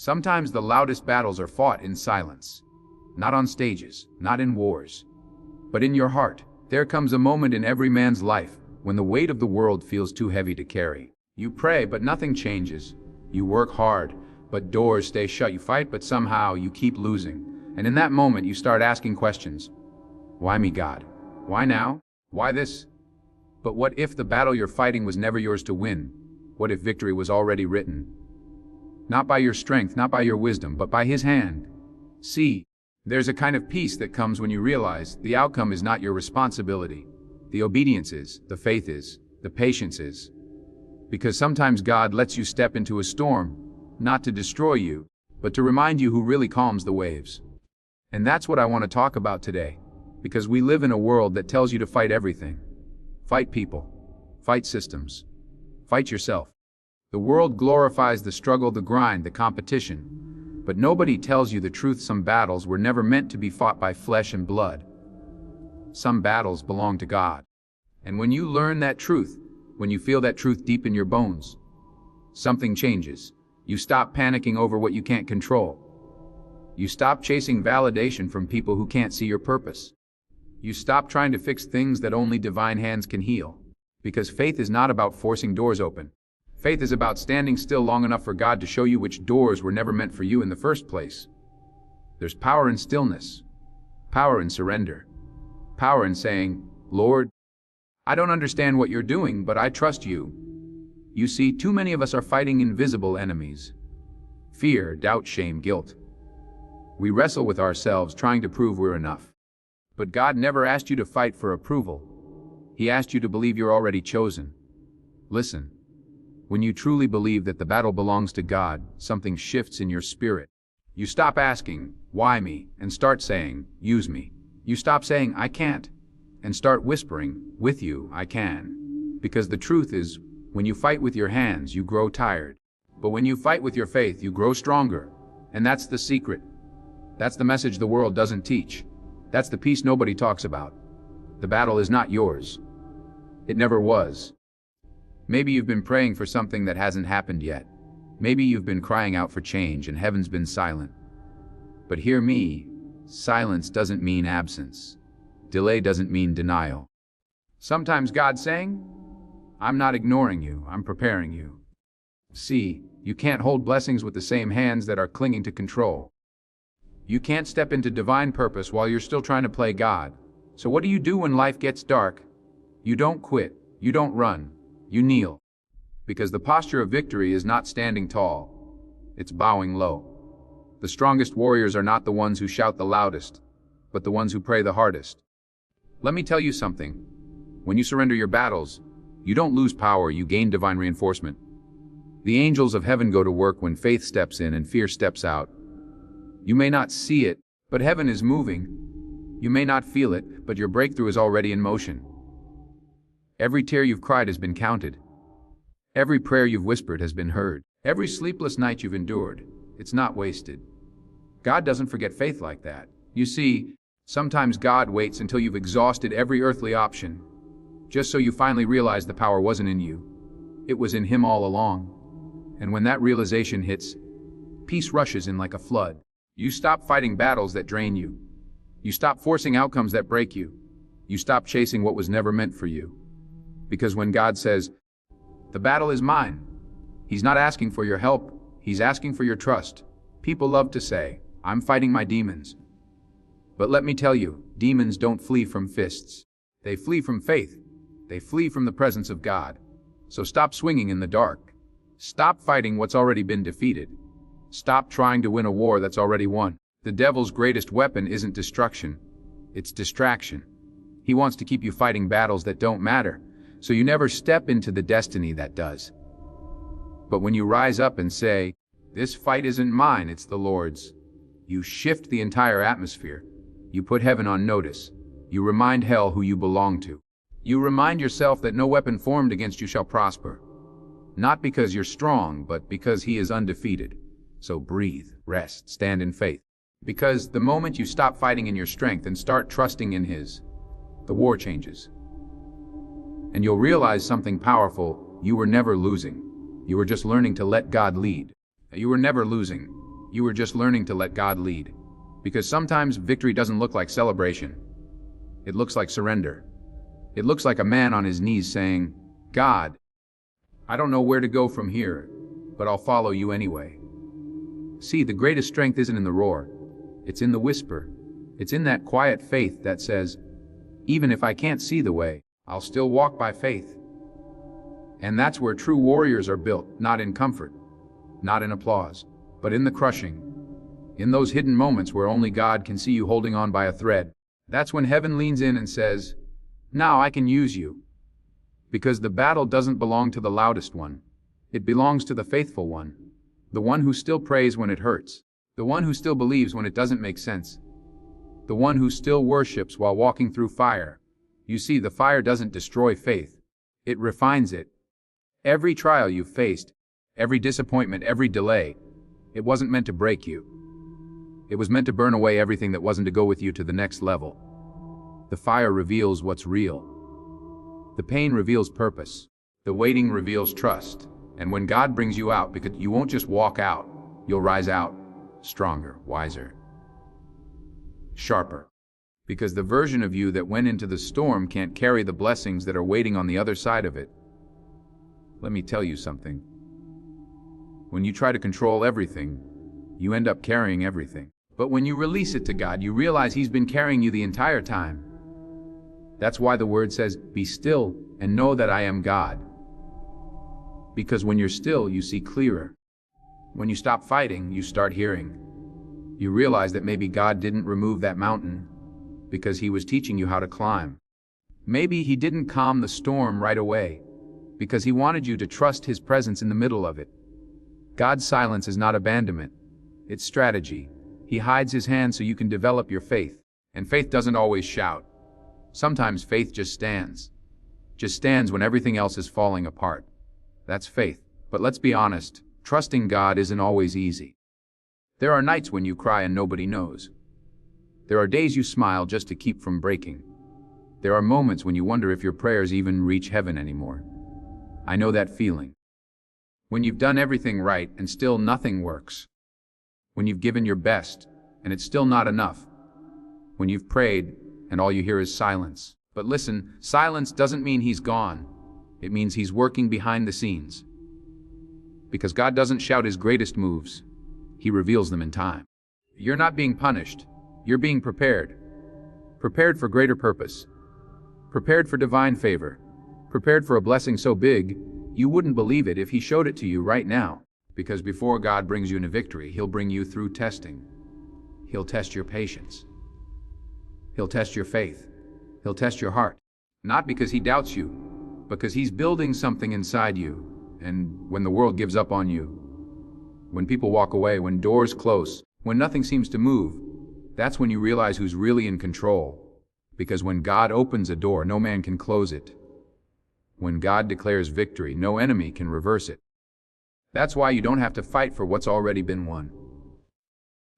Sometimes the loudest battles are fought in silence. Not on stages, not in wars, but in your heart. There comes a moment in every man's life when the weight of the world feels too heavy to carry. You pray, but nothing changes. You work hard, but doors stay shut. You fight, but somehow you keep losing. And in that moment, you start asking questions. Why me, God? Why now? Why this? But what if the battle you're fighting was never yours to win? What if victory was already written? Not by your strength, not by your wisdom, but by His hand. See, there's a kind of peace that comes when you realize the outcome is not your responsibility. The obedience is, the faith is, the patience is. Because sometimes God lets you step into a storm, not to destroy you, but to remind you who really calms the waves. And that's what I want to talk about today. Because we live in a world that tells you to fight everything. Fight people. Fight systems. Fight yourself. The world glorifies the struggle, the grind, the competition. But nobody tells you the truth. Some battles were never meant to be fought by flesh and blood. Some battles belong to God. And when you learn that truth, when you feel that truth deep in your bones, something changes. You stop panicking over what you can't control. You stop chasing validation from people who can't see your purpose. You stop trying to fix things that only divine hands can heal. Because faith is not about forcing doors open. Faith is about standing still long enough for God to show you which doors were never meant for you in the first place. There's power in stillness, power in surrender, power in saying, Lord, I don't understand what you're doing, but I trust you. You see, too many of us are fighting invisible enemies. Fear, doubt, shame, guilt. We wrestle with ourselves trying to prove we're enough. But God never asked you to fight for approval. He asked you to believe you're already chosen. Listen. When you truly believe that the battle belongs to God, something shifts in your spirit. You stop asking, why me, and start saying, use me. You stop saying, I can't, and start whispering, with you, I can. Because the truth is, when you fight with your hands, you grow tired. But when you fight with your faith, you grow stronger. And that's the secret. That's the message the world doesn't teach. That's the peace nobody talks about. The battle is not yours. It never was. Maybe you've been praying for something that hasn't happened yet. Maybe you've been crying out for change and heaven's been silent. But hear me, silence doesn't mean absence. Delay doesn't mean denial. Sometimes God's saying, I'm not ignoring you, I'm preparing you. See, you can't hold blessings with the same hands that are clinging to control. You can't step into divine purpose while you're still trying to play God. So what do you do when life gets dark? You don't quit, you don't run. You kneel. Because the posture of victory is not standing tall. It's bowing low. The strongest warriors are not the ones who shout the loudest, but the ones who pray the hardest. Let me tell you something. When you surrender your battles, you don't lose power, you gain divine reinforcement. The angels of heaven go to work when faith steps in and fear steps out. You may not see it, but heaven is moving. You may not feel it, but your breakthrough is already in motion. Every tear you've cried has been counted. Every prayer you've whispered has been heard. Every sleepless night you've endured, it's not wasted. God doesn't forget faith like that. You see, sometimes God waits until you've exhausted every earthly option, just so you finally realize the power wasn't in you. It was in Him all along. And when that realization hits, peace rushes in like a flood. You stop fighting battles that drain you. You stop forcing outcomes that break you. You stop chasing what was never meant for you. Because when God says, the battle is mine, He's not asking for your help, He's asking for your trust. People love to say, I'm fighting my demons. But let me tell you, demons don't flee from fists. They flee from faith. They flee from the presence of God. So stop swinging in the dark. Stop fighting what's already been defeated. Stop trying to win a war that's already won. The devil's greatest weapon isn't destruction, it's distraction. He wants to keep you fighting battles that don't matter, so you never step into the destiny that does. But when you rise up and say, this fight isn't mine, it's the Lord's, you shift the entire atmosphere. You put heaven on notice. You remind hell who you belong to. You remind yourself that no weapon formed against you shall prosper. Not because you're strong, but because He is undefeated. So breathe, rest, stand in faith. Because the moment you stop fighting in your strength and start trusting in His, the war changes. And you'll realize something powerful. You were never losing. You were just learning to let God lead. You were never losing. You were just learning to let God lead. Because sometimes victory doesn't look like celebration. It looks like surrender. It looks like a man on his knees saying, God, I don't know where to go from here, but I'll follow you anyway. See, the greatest strength isn't in the roar. It's in the whisper. It's in that quiet faith that says, even if I can't see the way, I'll still walk by faith. And that's where true warriors are built, not in comfort, not in applause, but in the crushing. In those hidden moments where only God can see you holding on by a thread. That's when heaven leans in and says, now I can use you. Because the battle doesn't belong to the loudest one. It belongs to the faithful one. The one who still prays when it hurts. The one who still believes when it doesn't make sense. The one who still worships while walking through fire. You see, the fire doesn't destroy faith. It refines it. Every trial you've faced, every disappointment, every delay, it wasn't meant to break you. It was meant to burn away everything that wasn't to go with you to the next level. The fire reveals what's real. The pain reveals purpose. The waiting reveals trust. And when God brings you out, because you won't just walk out, you'll rise out stronger, wiser, sharper. Because the version of you that went into the storm can't carry the blessings that are waiting on the other side of it. Let me tell you something. When you try to control everything, you end up carrying everything. But when you release it to God, you realize He's been carrying you the entire time. That's why the word says, be still and know that I am God. Because when you're still, you see clearer. When you stop fighting, you start hearing. You realize that maybe God didn't remove that mountain because He was teaching you how to climb. Maybe He didn't calm the storm right away because He wanted you to trust His presence in the middle of it. God's silence is not abandonment. It's strategy. He hides His hand so you can develop your faith. And faith doesn't always shout. Sometimes faith just stands. Just stands when everything else is falling apart. That's faith. But let's be honest, trusting God isn't always easy. There are nights when you cry and nobody knows. There are days you smile just to keep from breaking. There are moments when you wonder if your prayers even reach heaven anymore. I know that feeling. When you've done everything right and still nothing works. When you've given your best and it's still not enough. When you've prayed and all you hear is silence. But listen, silence doesn't mean He's gone. It means He's working behind the scenes. Because God doesn't shout His greatest moves. He reveals them in time. You're not being punished. You're being prepared. Prepared for greater purpose. Prepared for divine favor. Prepared for a blessing so big, you wouldn't believe it if He showed it to you right now. Because before God brings you into victory, He'll bring you through testing. He'll test your patience. He'll test your faith. He'll test your heart. Not because He doubts you, because He's building something inside you. And when the world gives up on you, when people walk away, when doors close, when nothing seems to move, that's when you realize who's really in control. Because when God opens a door, no man can close it. When God declares victory, no enemy can reverse it. That's why you don't have to fight for what's already been won.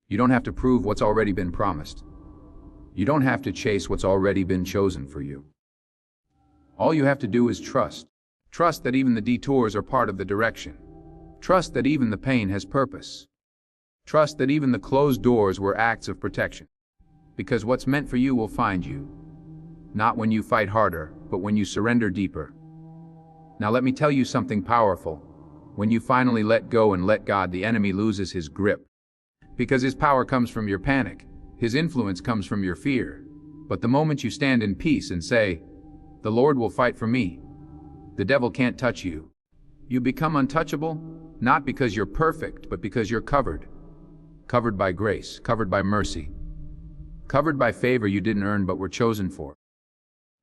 You don't have to prove what's already been promised. You don't have to chase what's already been chosen for you. All you have to do is trust. Trust that even the detours are part of the direction. Trust that even the pain has purpose. Trust that even the closed doors were acts of protection. Because what's meant for you will find you. Not when you fight harder, but when you surrender deeper. Now let me tell you something powerful. When you finally let go and let God, the enemy loses his grip. Because his power comes from your panic. His influence comes from your fear. But the moment you stand in peace and say, "The Lord will fight for me," the devil can't touch you. You become untouchable, not because you're perfect, but because you're covered. Covered by grace, covered by mercy. Covered by favor you didn't earn but were chosen for.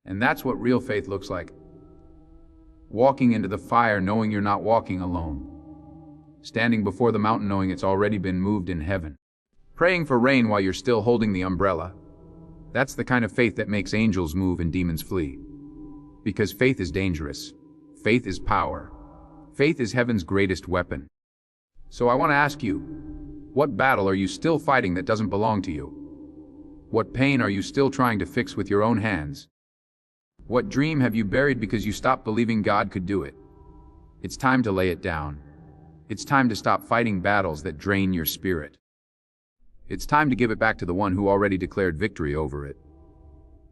And that's what real faith looks like. Walking into the fire knowing you're not walking alone. Standing before the mountain knowing it's already been moved in heaven. Praying for rain while you're still holding the umbrella. That's the kind of faith that makes angels move and demons flee. Because faith is dangerous. Faith is power. Faith is heaven's greatest weapon. So I want to ask you, what battle are you still fighting that doesn't belong to you? What pain are you still trying to fix with your own hands? What dream have you buried because you stopped believing God could do it? It's time to lay it down. It's time to stop fighting battles that drain your spirit. It's time to give it back to the one who already declared victory over it.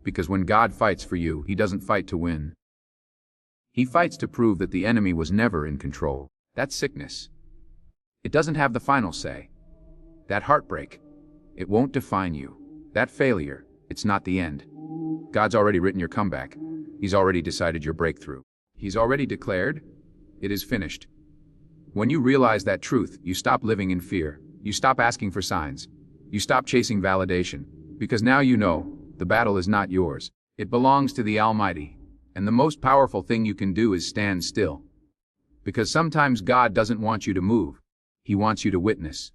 Because when God fights for you, he doesn't fight to win. He fights to prove that the enemy was never in control. That sickness, it doesn't have the final say. That heartbreak, it won't define you. That failure, it's not the end. God's already written your comeback. He's already decided your breakthrough. He's already declared, it is finished. When you realize that truth, you stop living in fear. You stop asking for signs. You stop chasing validation. Because now you know, the battle is not yours. It belongs to the Almighty. And the most powerful thing you can do is stand still. Because sometimes God doesn't want you to move. He wants you to witness.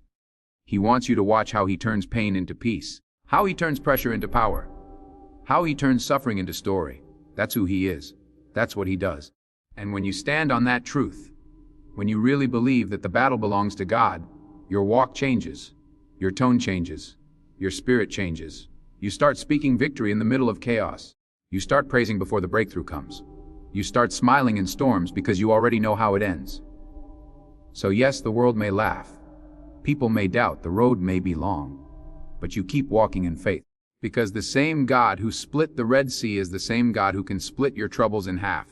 He wants you to watch how he turns pain into peace. How he turns pressure into power. How he turns suffering into story. That's who he is. That's what he does. And when you stand on that truth, when you really believe that the battle belongs to God, your walk changes. Your tone changes. Your spirit changes. You start speaking victory in the middle of chaos. You start praising before the breakthrough comes. You start smiling in storms because you already know how it ends. So yes, the world may laugh. People may doubt, the road may be long. But you keep walking in faith. Because the same God who split the Red Sea is the same God who can split your troubles in half.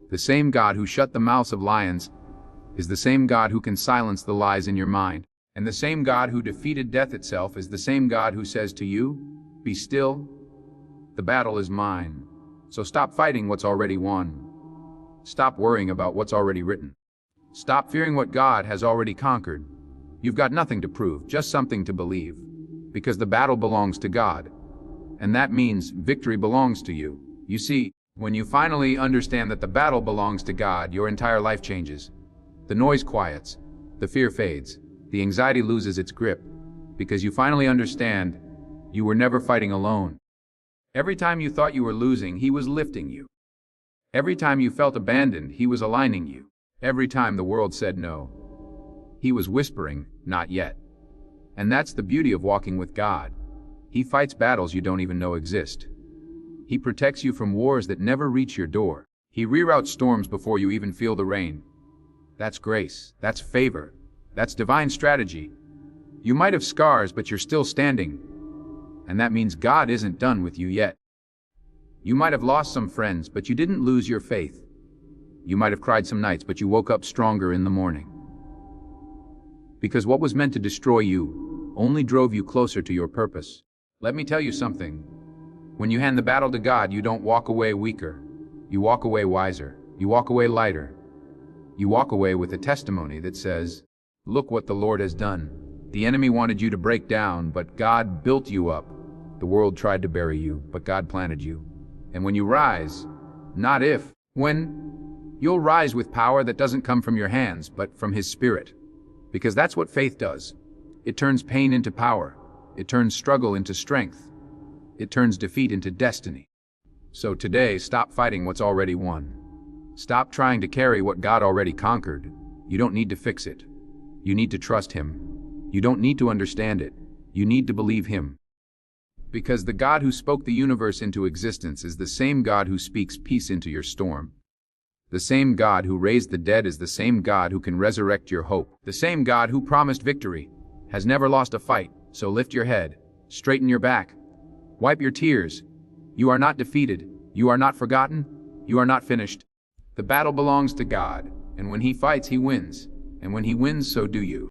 The same God who shut the mouths of lions is the same God who can silence the lies in your mind. And the same God who defeated death itself is the same God who says to you, be still. The battle is mine. So stop fighting what's already won. Stop worrying about what's already written. Stop fearing what God has already conquered. You've got nothing to prove, just something to believe. Because the battle belongs to God. And that means victory belongs to you. You see, when you finally understand that the battle belongs to God, your entire life changes. The noise quiets. The fear fades. The anxiety loses its grip. Because you finally understand you were never fighting alone. Every time you thought you were losing, he was lifting you. Every time you felt abandoned, he was aligning you. Every time the world said no, he was whispering, not yet. And that's the beauty of walking with God. He fights battles you don't even know exist. He protects you from wars that never reach your door. He reroutes storms before you even feel the rain. That's grace. That's favor. That's divine strategy. You might have scars, but you're still standing. And that means God isn't done with you yet. You might have lost some friends, but you didn't lose your faith. You might have cried some nights, but you woke up stronger in the morning. Because what was meant to destroy you only drove you closer to your purpose. Let me tell you something. When you hand the battle to God, you don't walk away weaker. You walk away wiser. You walk away lighter. You walk away with a testimony that says, look what the Lord has done. The enemy wanted you to break down, but God built you up. The world tried to bury you, but God planted you. And when you rise, not if, when, you'll rise with power that doesn't come from your hands, but from His Spirit. Because that's what faith does. It turns pain into power. It turns struggle into strength. It turns defeat into destiny. So today, stop fighting what's already won. Stop trying to carry what God already conquered. You don't need to fix it. You need to trust Him. You don't need to understand it. You need to believe Him. Because the God who spoke the universe into existence is the same God who speaks peace into your storm. The same God who raised the dead is the same God who can resurrect your hope. The same God who promised victory has never lost a fight. So lift your head, straighten your back, wipe your tears. You are not defeated. You are not forgotten. You are not finished. The battle belongs to God, and when He fights, He wins. And when He wins, so do you.